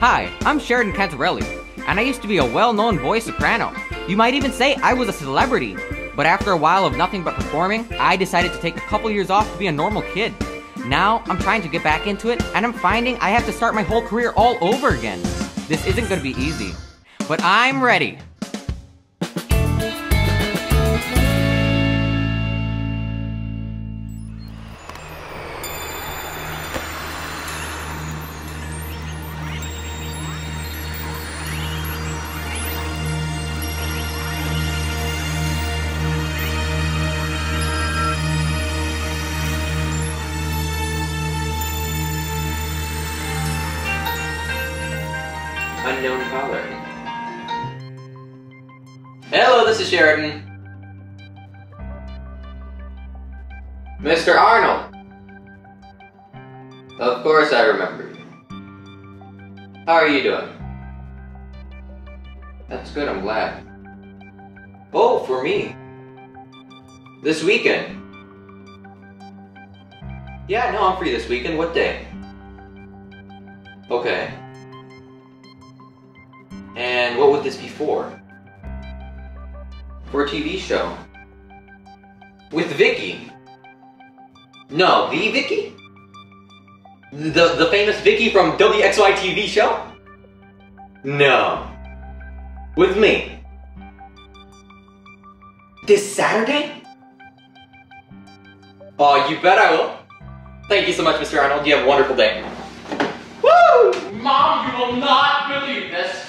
Hi, I'm Sheridan Cantarelli, and I used to be a well-known voice soprano. You might even say I was a celebrity. But after a while of nothing but performing, I decided to take a couple years off to be a normal kid. Now, I'm trying to get back into it, and I'm finding I have to start my whole career all over again. This isn't going to be easy, but I'm ready. Unknown caller. Hello, this is Sheridan. Mr. Arnold. Of course I remember you. How are you doing? That's good, I'm glad. Oh, for me. This weekend. Yeah, no, I'm free this weekend. What day? Okay. And what would this be for? For a TV show. With Vicky. No, the Vicky? The famous Vicky from WXY TV show? No. With me. This Saturday? Oh, you bet I will. Thank you so much, Mr. Arnold. You have a wonderful day. Woo! Mom, you will not believe this.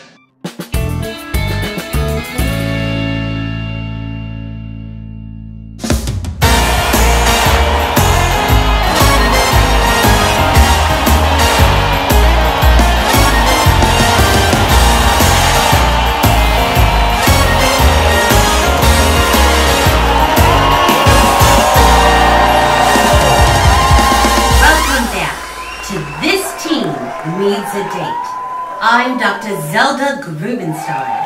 Needs a date. I'm Dr. Zelda Grubenstein.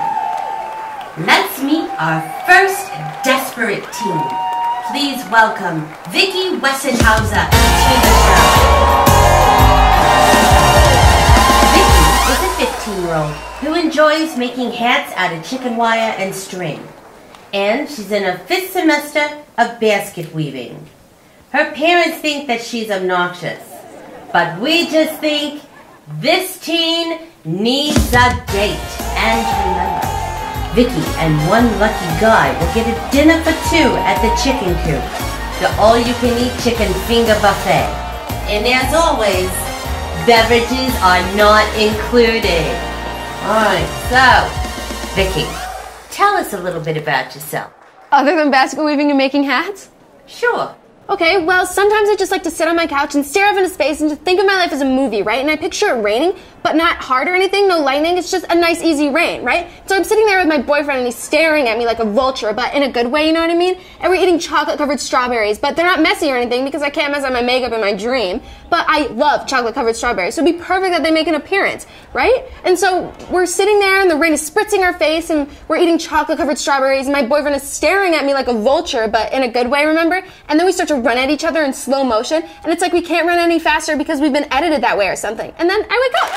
Let's meet our first desperate team. Please welcome Vicky Wessenhauser to the show. Vicky is a 15-year-old who enjoys making hats out of chicken wire and string. And she's in her 5th semester of basket weaving. Her parents think that she's obnoxious, but we just think this teen needs a date. And remember, Vicky and one lucky guy will get a dinner for 2 at the Chicken Coop, the all-you-can-eat chicken finger buffet. And as always, beverages are not included. Alright, so, Vicky, tell us a little bit about yourself. Other than basket weaving and making hats? Sure. Okay, well, sometimes I just like to sit on my couch and stare off into space and just think of my life as a movie, right? And I picture it raining, but not hard or anything, no lightning, it's just a nice, easy rain, right? So I'm sitting there with my boyfriend and he's staring at me like a vulture, but in a good way, you know what I mean? And we're eating chocolate-covered strawberries, but they're not messy or anything because I can't mess up my makeup in my dream. But I love chocolate-covered strawberries, so it'd be perfect that they make an appearance, right? And so we're sitting there and the rain is spritzing our face and we're eating chocolate-covered strawberries and my boyfriend is staring at me like a vulture, but in a good way, remember? And then we start to run at each other in slow motion, and it's like we can't run any faster because we've been edited that way or something. And then I wake up.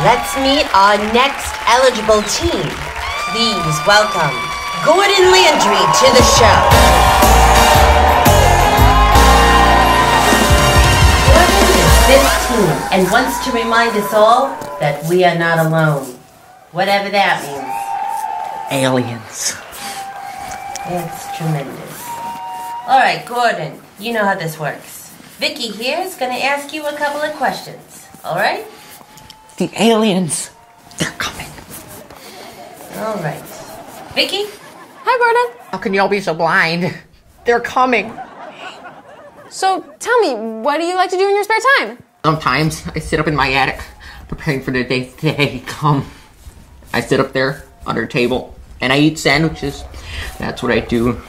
Let's meet our next eligible team. Please welcome Gordon Landry to the show. Gordon is 15 and wants to remind us all that we are not alone. Whatever that means. Aliens. It's tremendous. Alright, Gordon, you know how this works. Vicky here is going to ask you a couple of questions. Alright? The aliens. They're coming. Alright. Vicky? Hi, Gordon. How can y'all be so blind? They're coming. So, tell me, what do you like to do in your spare time? Sometimes I sit up in my attic, preparing for the day they come. I sit up there under a table, and I eat sandwiches. That's what I do.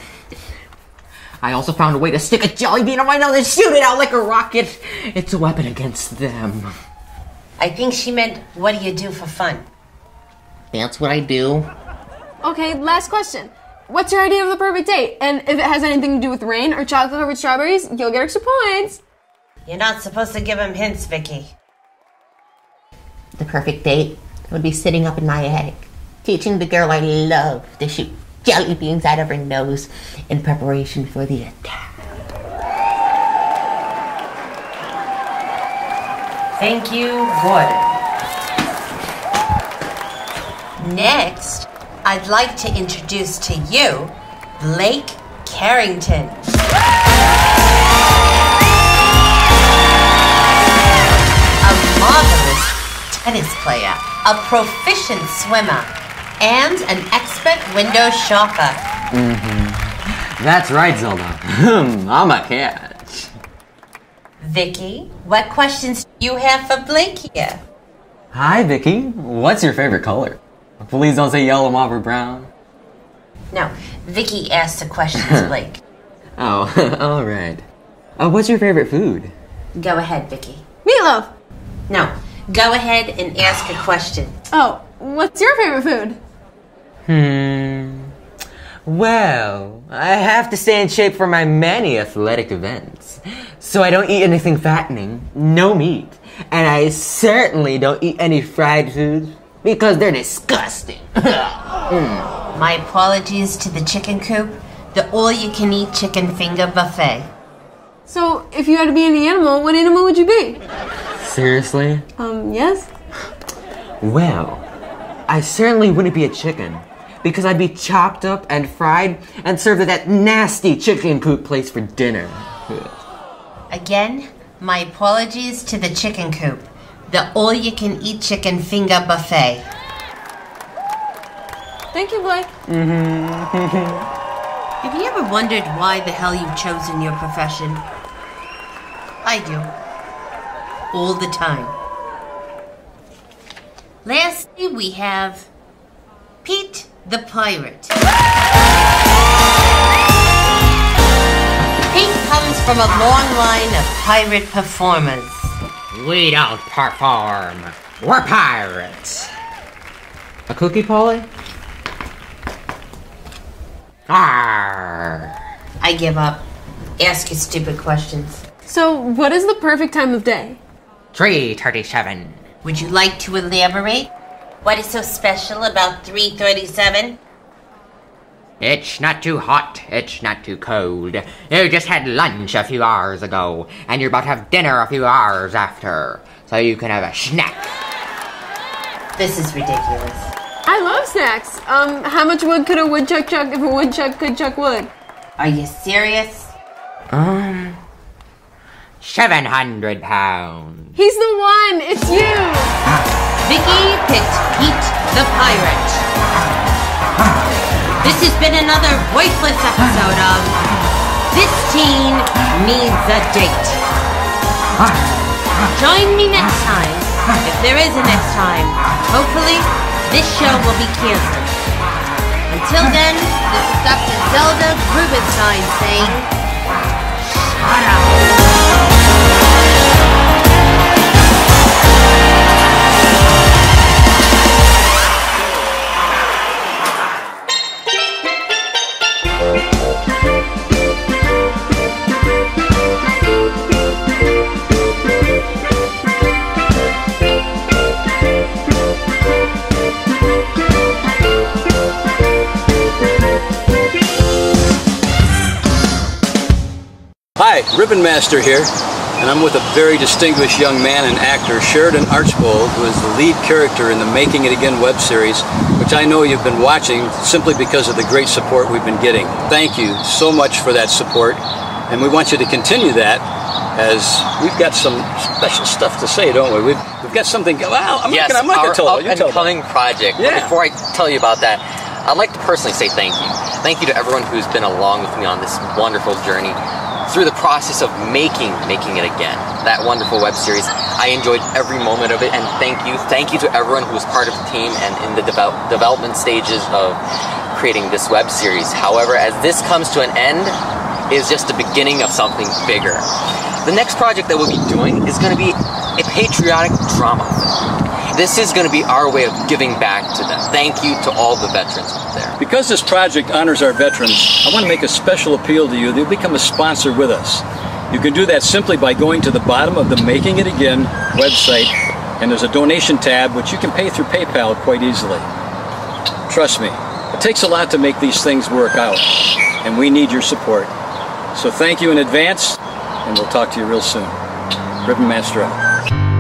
I also found a way to stick a jelly bean on my nose and shoot it out like a rocket. It's a weapon against them. I think she meant, what do you do for fun? That's what I do. Okay, last question. What's your idea of the perfect date? And if it has anything to do with rain or chocolate-covered strawberries, you'll get extra points. You're not supposed to give him hints, Vicky. The perfect date would be sitting up in my attic, teaching the girl I love to shoot jelly beans out of her nose in preparation for the attack. Thank you, Gordon. Next, I'd like to introduce to you Blake Carrington. A marvelous tennis player, a proficient swimmer, and an expert window shopper. That's right, Zelda. I'm a catch. Vicky, what questions do you have for Blake here? Hi, Vicky. What's your favorite color? Please don't say yellow, mauve, or brown. No, Vicky asked the questions, Blake. Oh, all right. What's your favorite food? Go ahead, Vicky. Meatloaf. No, go ahead and ask a question. Oh, what's your favorite food? Well, I have to stay in shape for my many athletic events. So I don't eat anything fattening, no meat. And I certainly don't eat any fried foods because they're disgusting. My apologies to the chicken coop, the all-you-can-eat chicken finger buffet. So, if you had to be any animal, what animal would you be? Seriously? Yes? Well, I certainly wouldn't be a chicken because I'd be chopped up and fried and served at that nasty chicken coop place for dinner. Again, my apologies to the chicken coop, the all-you-can-eat chicken finger buffet. Thank you, Blake. Have you ever wondered why the hell you've chosen your profession? I do. All the time. Lastly, we have Pete the Pirate. Pete comes from a long line of pirate performers. We don't perform. We're pirates. A cookie, Polly? Arr. I give up. Ask your stupid questions. So, what is the perfect time of day? 3:37. Would you like to elaborate? What is so special about 3:37? It's not too hot, it's not too cold. You just had lunch a few hours ago, and you're about to have dinner a few hours after, so you can have a snack. This is ridiculous. I love snacks. How much wood could a woodchuck chuck if a woodchuck could chuck wood? Are you serious? 700 pounds. He's the one! It's you! Vicky picked Pete the Pirate. This has been another voiceless episode of This Teen Needs a Date. Join me next time, if there is a next time. Hopefully, this show will be canceled. Until then, this is Dr. Zelda Rubenstein saying, shut up. Hi, Ribbon Master here, and I'm with a very distinguished young man and actor, Sheridan Cantarelli, who is the lead character in the Making It Again web series, which I know you've been watching simply because of the great support we've been getting. Thank you so much for that support, and we want you to continue that, as we've got some special stuff to say, don't we? We've got something. Well, I'm not going to tell you. Yes, our up-and-coming project. Yeah. But before I tell you about that, I'd like to personally say thank you. Thank you to everyone who's been along with me on this wonderful journey through the process of making It Again, that wonderful web series. I enjoyed every moment of it, and thank you to everyone who was part of the team and in the development stages of creating this web series. However, as this comes to an end, is just the beginning of something bigger. The next project that we'll be doing is going to be a patriotic drama film. This is going to be our way of giving back to them. Thank you to all the veterans out there. Because this project honors our veterans, I want to make a special appeal to you that you'll become a sponsor with us. You can do that simply by going to the bottom of the Making It Again website, and there's a donation tab which you can pay through PayPal quite easily. Trust me, it takes a lot to make these things work out, and we need your support. So thank you in advance, and we'll talk to you real soon. Ribbon Master out.